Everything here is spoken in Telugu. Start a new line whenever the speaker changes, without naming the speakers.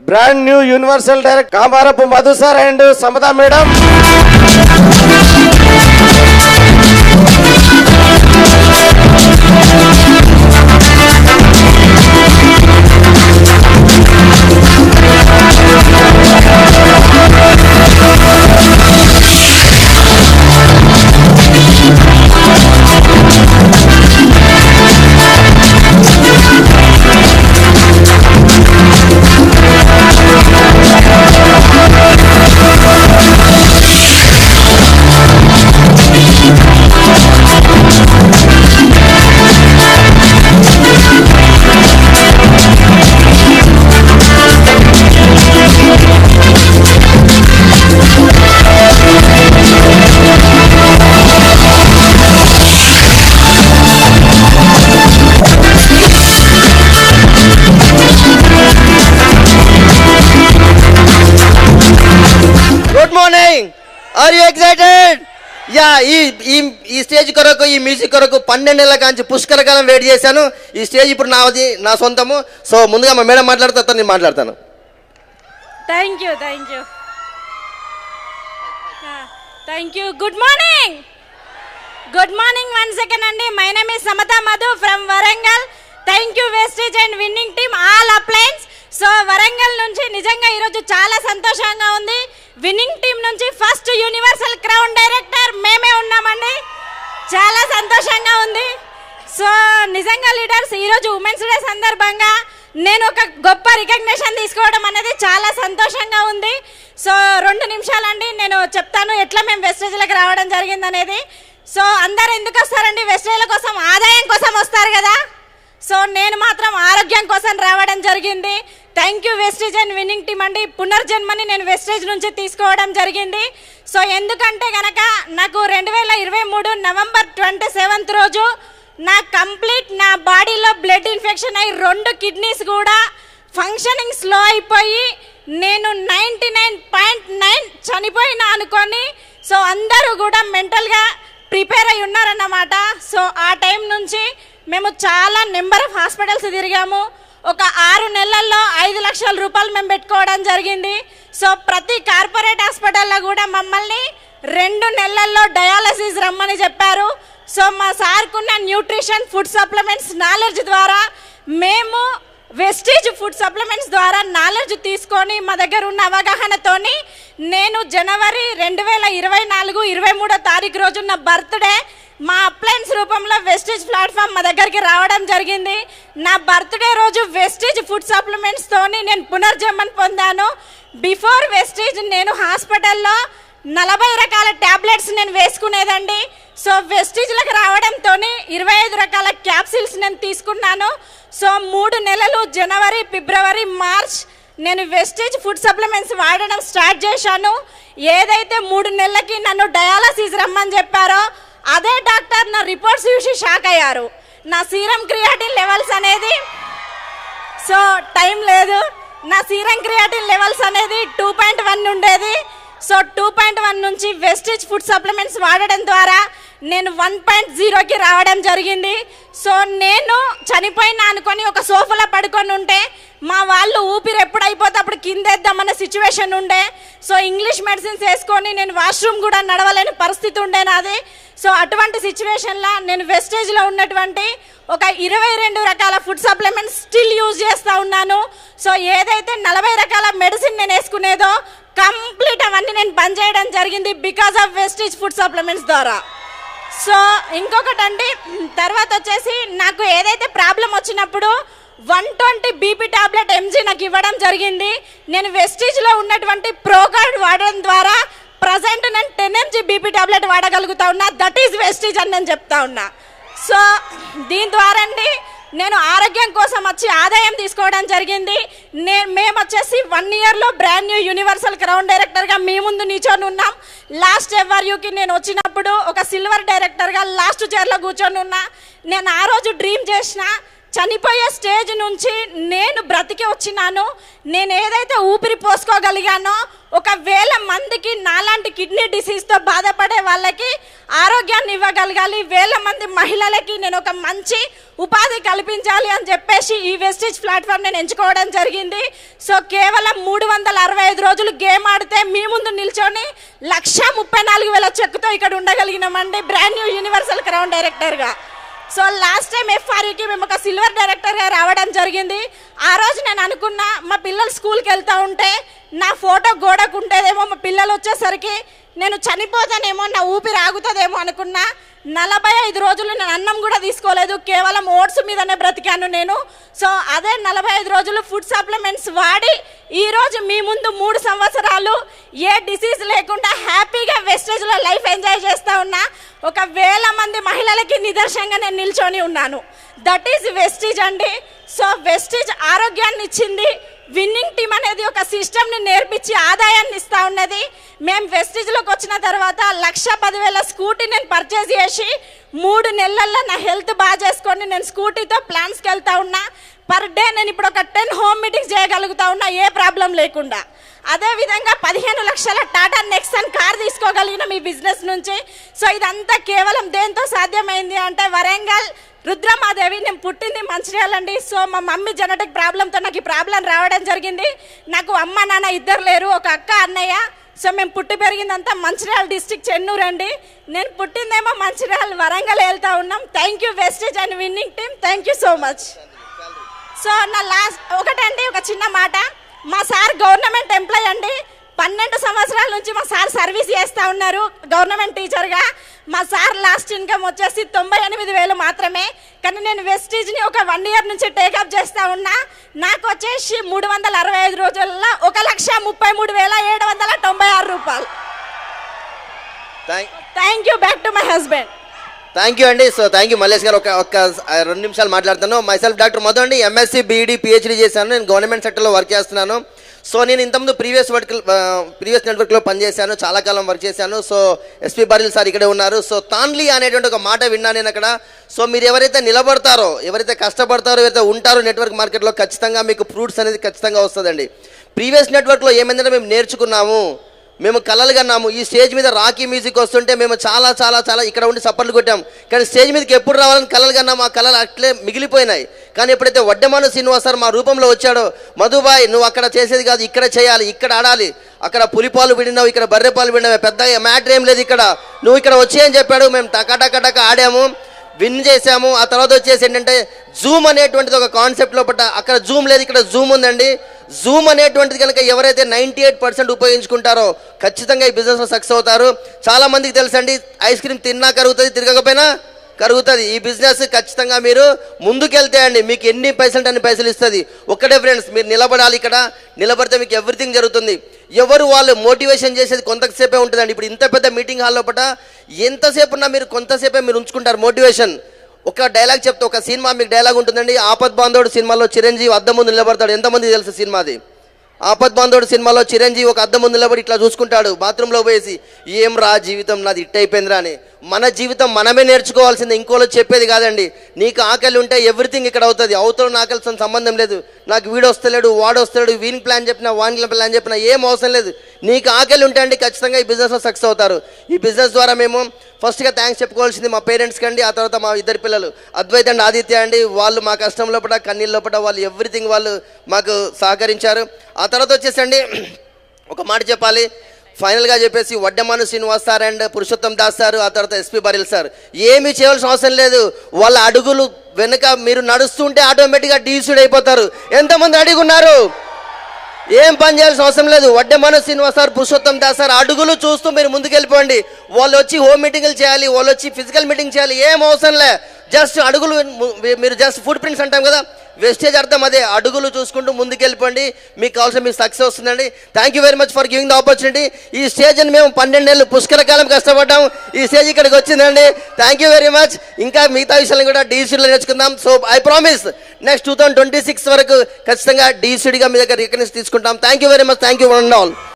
Brand new universal director Kamarapu Madhu sir and Samata madam.
Are you excited? Yeah, ఈ స్టేజ్ కొరకు, ఈ మ్యూజిక్ కొరకు 12 నెలల కాంచి పుష్కరకాలం వెయిట్ చేశాను. ఈ స్టేజ్ ఇప్పుడు నాది, నా సొంతము. సో ముందుగా మా మేడం మాట్లాడుతా, నేను మాట్లాడతాను.
Thank you. Good morning once again అండి. My name is Samatha Madhu from Warangal. Thank you Vestige and winning team, all appliances. So Warangal నుంచి నిజంగా ఈరోజు చాలా సంతోషంగా ఉంది. విన్నింగ్ టీం నుంచి ఫస్ట్ యూనివర్సల్ క్రౌన్ డైరెక్టర్ మేమే ఉన్నామండి. చాలా సంతోషంగా ఉంది. సో నిజంగా లీడర్స్, ఈరోజు ఉమెన్స్ డే సందర్భంగా నేను ఒక గొప్ప రికగ్నిషన్ తీసుకోవడం అనేది చాలా సంతోషంగా ఉంది. సో 2 నిమిషాలండి, నేను చెప్తాను ఎట్లా మేము వెస్టేజ్లకు రావడం జరిగింది అనేది. సో అందరు ఎందుకు వస్తారండి? వెస్టేజ్ల కోసం, ఆదాయం కోసం వస్తారు కదా. సో నేను మాత్రం ఆరోగ్యం కోసం రావడం జరిగింది. Thank you Vestige and winning team అండి. పునర్జన్మని నేను వెస్టేజ్ నుంచి తీసుకోవడం జరిగింది. సో ఎందుకంటే కనుక నాకు 2023 నవంబర్ 27 రోజు నా బాడీలో బ్లడ్ ఇన్ఫెక్షన్ అయ్యి 2 కిడ్నీస్ కూడా ఫంక్షనింగ్ స్లో అయిపోయి నేను 99.9 చనిపోయినా అనుకొని, సో అందరూ కూడా మెంటల్గా ప్రిపేర్ అయి ఉన్నారన్నమాట. సో ఆ టైం నుంచి మేము చాలా నెంబర్ ఆఫ్ హాస్పిటల్స్ తిరిగాము. ఒక 6 నెలల్లో 5 లక్షల రూపాయలు మేము పెట్టుకోవడం జరిగింది. సో ప్రతి కార్పొరేట్ హాస్పిటల్లో కూడా మమ్మల్ని 2 నెలల్లో డయాలసిస్ రమ్మని చెప్పారు. సో మా సార్కున్న న్యూట్రిషన్ ఫుడ్ సప్లిమెంట్స్ నాలెడ్జ్ ద్వారా మేము వెస్టేజ్ ఫుడ్ సప్లిమెంట్స్ ద్వారా నాలెడ్జ్ తీసుకొని మా దగ్గర ఉన్న అవగాహనతోని నేను జనవరి 2024 23వ తారీఖు రోజు నా బర్త్డే మా అప్లయన్స్ రూపంలో వెస్టేజ్ ప్లాట్ఫామ్ మా దగ్గరికి రావడం జరిగింది. నా బర్త్డే రోజు వెస్టేజ్ ఫుడ్ సప్లిమెంట్స్తోని నేను పునర్జన్మని పొందాను. బిఫోర్ వెస్టేజ్ నేను హాస్పిటల్లో 40 రకాల ట్యాబ్లెట్స్ నేను వేసుకునేదండి. సో వెస్టేజ్లకు రావడంతో 25 రకాల క్యాప్సిల్స్ నేను తీసుకున్నాను. సో 3 నెలలు జనవరి, ఫిబ్రవరి, మార్చ్ నేను వెస్టేజ్ ఫుడ్ సప్లిమెంట్స్ వాడడం స్టార్ట్ చేశాను. ఏదైతే 3 నెలలకి నన్ను డయాలసిస్ రమ్మని చెప్పారో అదే డాక్టర్ నా రిపోర్ట్స్ చూసి షాక్ అయ్యారు. నా సీరం క్రియాటిన్ లెవెల్స్ అనేది, సో టైం లేదు, నా సీరం క్రియాటిన్ లెవెల్స్ అనేది 2.1 ఉండేది. సో 2.1 నుంచి వెస్టేజ్ ఫుడ్ సప్లిమెంట్స్ వాడడం ద్వారా నేను 1.0కి రావడం జరిగింది. సో నేను చనిపోయినా అనుకొని ఒక సోఫాలో పడుకొని ఉంటే మా వాళ్ళు ఊపిరి ఎప్పుడు అయిపోతే అప్పుడు కిందేద్దామన్న సిచ్యువేషన్ ఉండే. సో ఇంగ్లీష్ మెడిసిన్స్ వేసుకొని నేను వాష్రూమ్ కూడా నడవలేని పరిస్థితి ఉండే నాది. సో అటువంటి సిచ్యువేషన్లో నేను వెస్టేజ్లో ఉన్నటువంటి ఒక 22 రకాల ఫుడ్ సప్లిమెంట్స్ స్టిల్ యూజ్ చేస్తూ ఉన్నాను. సో ఏదైతే 40 రకాల మెడిసిన్ నేను వేసుకునేదో కంప్లీట్ అవన్నీ నేను బంద్ చేయడం జరిగింది because of Vestige food supplements ద్వారా. సో ఇంకొకటి అండి, తర్వాత వచ్చేసి నాకు ఏదైతే ప్రాబ్లం వచ్చినప్పుడు 120 బీపీ టాబ్లెట్ ఎంజీ నాకు ఇవ్వడం జరిగింది. నేను వెస్టేజ్లో ఉన్నటువంటి ప్రోగార్డ్ వాడడం ద్వారా ప్రజెంట్ నేను 10 mg బీపీ టాబ్లెట్ వాడగలుగుతా ఉన్నా. దట్ ఈజ్ వెస్టేజ్ అని నేను చెప్తా ఉన్నా. సో దీని ద్వారా అండి నేను ఆరోగ్యం కోసం వచ్చి ఆదాయం తీసుకోవడం జరిగింది. మేము వచ్చేసి 1 ఇయర్లో బ్రాండ్ న్యూ యూనివర్సల్ క్రౌన్ డైరెక్టర్గా మీ ముందు నిల్చొని ఉన్నాం. లాస్ట్ FRUకి నేను వచ్చినప్పుడు ఒక సిల్వర్ డైరెక్టర్గా లాస్ట్ చైర్లో కూర్చొని ఉన్నా. నేను ఆ రోజు డ్రీమ్ చేసిన చనిపోయే స్టేజ్ నుంచి నేను బ్రతికి వచ్చినాను. నేను ఏదైతే ఊపిరి పోసుకోగలిగానో 1,000 మందికి నాలాంటి కిడ్నీ డిసీజ్తో బాధపడే వాళ్ళకి ఆరోగ్యాన్ని ఇవ్వగలగాలి, 1,000 మంది మహిళలకి నేను ఒక మంచి ఉపాధి కల్పించాలి అని చెప్పేసి ఈ వెస్టీజ్ ప్లాట్ఫామ్ నేను ఎంచుకోవడం జరిగింది. సో కేవలం 365 రోజులు గేమ్ ఆడితే మీ ముందు నిల్చొని 1,34,000 చెక్కుతో ఇక్కడ ఉండగలిగినామండి, బ్రాండ్ న్యూ యూనివర్సల్ క్రౌన్ డైరెక్టర్గా. సో లాస్ట్ టైం ఎఫ్ఆర్యూకి మేము ఒక సిల్వర్ డైరెక్టర్గా రావడం జరిగింది. ఆ రోజు నేను అనుకున్నా మా పిల్లలు స్కూల్కి వెళ్తూ ఉంటే నా ఫోటో గోడకు ఉంటేదేమో, మా పిల్లలు వచ్చేసరికి నేను చనిపోతానేమో, నా ఊపిరి ఆగుతుందేమో అనుకున్నా. 45 రోజులు నేను అన్నం కూడా తీసుకోలేదు, కేవలం ఓట్స్ మీదనే బ్రతికాను నేను. సో అదే 45 రోజులు ఫుడ్ సప్లిమెంట్స్ వాడి ఈరోజు మీ ముందు 3 సంవత్సరాలు ఏ డిసీజ్ లేకుండా హ్యాపీగా వెస్టేజ్లో లైఫ్ ఎంజాయ్ చేస్తూ ఉన్నా. 1,000 మంది మహిళలకి నిదర్శనంగా నేను నిల్చొని ఉన్నాను. దట్ ఈజ్ వెస్టీజ్ అండి. సో వెస్టీజ్ ఆరోగ్యాన్ని ఇచ్చింది. విన్నింగ్ టీమ్ అనేది ఒక సిస్టమ్ని నేర్పించి ఆదాయాన్ని ఇస్తూ ఉన్నది. మేము వెస్టీజ్లోకి వచ్చిన తర్వాత 1,10,000 స్కూటీ నేను పర్చేజ్ చేసి 3 నెలల్లో నా హెల్త్ బాగా చేసుకొని నేను స్కూటీతో ప్లాన్స్కి వెళ్తూ ఉన్నా. పర్ డే నేను ఇప్పుడు ఒక 10 హోమ్ మీటింగ్స్ చేయగలుగుతా ఉన్నా ఏ ప్రాబ్లం లేకుండా. అదేవిధంగా 15 లక్షల టాటా నెక్సన్ కార్ తీసుకోగలిగిన మీ బిజినెస్ నుంచి. సో ఇదంతా కేవలం దేంతో సాధ్యమైంది అంటే వరంగల్ రుద్రమాదేవి. నేను పుట్టింది మంచిర్యాల అండి. సో మా మమ్మీ జెనెటిక్ ప్రాబ్లంతో నాకు ఈ ప్రాబ్లం రావడం జరిగింది. నాకు అమ్మ నాన్న ఇద్దరు లేరు, ఒక అక్క అన్నయ్య. సో మేము పుట్టి పెరిగిందంతా మంచిర్యాల డిస్ట్రిక్ట్ చెన్నూరు అండి. నేను పుట్టిందేమో మంచిర్యాల, వరంగల్ వెళ్తూ ఉన్నాం. Thank you Vestige and winning team, thank you so much. So నా లాస్ట్ ఒకటండి, ఒక చిన్న మాట. మా సార్ గవర్నమెంట్ ఎంప్లాయ్ అండి. 12 సంవత్సరాల నుంచి మా సార్ సర్వీస్ చేస్తూ ఉన్నారు గవర్నమెంట్ టీచర్గా. మా సార్ లాస్ట్ ఇన్కమ్ వచ్చేసి 98,000 మాత్రమే. కానీ నేను వెస్టీజ్ని ఒక 1 ఇయర్ నుంచి టేకప్ చేస్తూ ఉన్నా. నాకు వచ్చేసి 365 రోజుల్లో 1,33,796 రూపాయలు. Thank you. Back to my husband.
Thank you అండి. సో థ్యాంక్ యూ మల్లేష్ గారు. ఒక 2 నిమిషాలు మాట్లాడుతాను. మైసెల్ఫ్ డాక్టర్ మధు అండి, ఎంఎస్సీ బీఈడి పిహెచ్డీ చేశాను. నేను గవర్నమెంట్ సెక్టర్లో వర్క్ చేస్తున్నాను. సో నేను ఇంతకుముందు ప్రీవియస్ నెట్వర్క్లో పనిచేశాను, చాలా కాలం వర్క్ చేశాను. సో ఎస్పీ బరిల్ సార్ ఇక్కడే ఉన్నారు. సో తాన్లీ అనేటువంటి ఒక మాట విన్నాను నేను అక్కడ. సో మీరు ఎవరైతే నిలబడతారో, ఎవరైతే కష్టపడతారో, ఎవరైతే ఉంటారో నెట్వర్క్ మార్కెట్లో ఖచ్చితంగా మీకు ఫ్రూట్స్ అనేది ఖచ్చితంగా వస్తుందండి. ప్రీవియస్ నెట్వర్క్లో ఏమైందంటే మేము నేర్చుకున్నాము, మేము కలలు కన్నాము. ఈ స్టేజ్ మీద రాకీ మ్యూజిక్ వస్తుంటే మేము చాలా చాలా చాలా ఇక్కడ ఉండి సపోర్ట్లు కొట్టాం. కానీ స్టేజ్ మీదకి ఎప్పుడు రావాలని కలలు కన్నాము, ఆ కళలు అట్లే మిగిలిపోయినాయి. కానీ ఎప్పుడైతే వడ్డెమాను శ్రీనివాస్ సార్ మా రూపంలో వచ్చాడో, మధుబాయ్ నువ్వు అక్కడ చేసేది కాదు, ఇక్కడ చేయాలి, ఇక్కడ ఆడాలి, అక్కడ పులిపాలు విడినావు, ఇక్కడ బర్రెపాలు విడినావు, పెద్ద మ్యాటర్ ఏం లేదు ఇక్కడ, నువ్వు ఇక్కడ వచ్చి అని చెప్పాడు. మేము టకా ఆడాము, విన్ చేసాము. ఆ తర్వాత వచ్చేసి ఏంటంటే జూమ్ అనేటువంటిది ఒక కాన్సెప్ట్ లోపల, అక్కడ జూమ్ లేదు, ఇక్కడ జూమ్ ఉందండి. జూమ్ అనేటువంటిది కనుక ఎవరైతే 98% ఉపయోగించుకుంటారో ఖచ్చితంగా ఈ బిజినెస్లో సక్సెస్ అవుతారు. చాలా మందికి తెలుసండి, ఐస్ క్రీమ్ తిన్నా కరుగుతుంది, తిరగకపోయినా కరుగుతుంది. ఈ బిజినెస్ ఖచ్చితంగా మీరు ముందుకెళ్తే అండి మీకు ఎన్ని పైసలు అన్ని పైసలు ఇస్తుంది. ఒక్కటే ఫ్రెండ్స్, మీరు నిలబడాలి. ఇక్కడ నిలబడితే మీకు ఎవ్రీథింగ్ జరుగుతుంది. ఎవరు వాళ్ళు మోటివేషన్ చేసేది కొంతసేపే ఉంటుందండి. ఇప్పుడు ఇంత పెద్ద మీటింగ్ హాల్ లోపల ఎంతసేపు ఉన్నా మీరు కొంతసేపే మీరు ఉంచుకుంటారు మోటివేషన్. ఒక డైలాగ్ చెప్తే, ఒక సినిమా మీకు డైలాగ్ ఉంటుందండి. ఆపద్ బాంధవుడు సినిమాలో చిరంజీవి అద్దం ముందు నిలబడతాడు. ఎంతమంది తెలుసు సినిమాది? ఆపద్ బాంధవుడు సినిమాలో చిరంజీవి ఒక అద్దం ముందు నిలబడి ఇట్లా చూసుకుంటాడు బాత్రూంలో పోయేసి, ఏం రా జీవితం నాది ఇట్టయిపోయిందిరా అని. మన జీవితం మనమే నేర్చుకోవాల్సిందే, ఇంకోలో చెప్పేది కాదండి. నీకు ఆకలి ఉంటే ఎవ్రీథింగ్ ఇక్కడ అవుతుంది. అవతల ఆకలితో సంబంధం లేదు. నాకు వీడు వస్తలేడు, వాడు వస్తలేడు, వీని ప్లాన్ చెప్పినా వాని ప్లాన్ చెప్పినా ఏం అవసరం లేదు. నీకు ఆకలి ఉంటే అండి ఖచ్చితంగా ఈ బిజినెస్లో సక్సెస్ అవుతారు. ఈ బిజినెస్ ద్వారా మేము ఫస్ట్గా థ్యాంక్స్ చెప్పుకోవాల్సింది మా పేరెంట్స్కి అండి. ఆ తర్వాత మా 2 పిల్లలు అద్వైత్ అండ్ ఆదిత్య అండి. వాళ్ళు మా కష్టం లోపల కన్నీళ్ళ లోపల వాళ్ళు ఎవ్రీథింగ్ వాళ్ళు మాకు సహకరించారు. ఆ తర్వాత వచ్చేసండి ఒక మాట చెప్పాలి ఫైనల్గా చెప్పేసి, Vaddemanu Srinivas sir and Purushottam Das sir, ఆ తర్వాత ఎస్పీ బరిల్ సార్ ఏమీ చేయవలసిన అవసరం లేదు. వాళ్ళ అడుగులు వెనుక మీరు నడుస్తుంటే ఆటోమేటిక్గా డీసీడ్ అయిపోతారు. ఎంతమంది అడుగున్నారు? ఏం పని చేయాల్సిన అవసరం లేదు. వడ్డెమాను శ్రీనివాస్ సార్, పురుషోత్తం దాస్ సార్ అడుగులు చూస్తూ మీరు ముందుకెళ్ళిపోండి. వాళ్ళు వచ్చి హోమ్ మీటింగ్లు చేయాలి, వాళ్ళు వచ్చి ఫిజికల్ మీటింగ్ చేయాలి, ఏం అవసరం లే. జస్ట్ అడుగులు, మీరు జస్ట్ ఫుట్ ప్రింట్స్ అంటాం కదా, వెస్టేజ్ అర్థం అదే. అడుగులు చూసుకుంటూ ముందుకెళ్ళిపోండి, మీకు కావాల్సిన మీకు సక్సెస్ వస్తుందండి. Thank you very much for giving the opportunity. ఈ స్టేజ్ని మేము 12 ఏళ్ళు పుష్కరకాలం కష్టపడ్డాం, ఈ స్టేజ్ ఇక్కడికి వచ్చిందండి. Thank you very much. ఇంకా మిగతా విషయాలను కూడా డీసీడీలో నేర్చుకుందాం. సో ఐ ప్రామిస్ నెక్స్ట్ 2026 వరకు ఖచ్చితంగా డీసీడీగా మీ దగ్గర రికగ్నైజ్ తీసుకుంటాం. Thank you very much. Thank you one and all.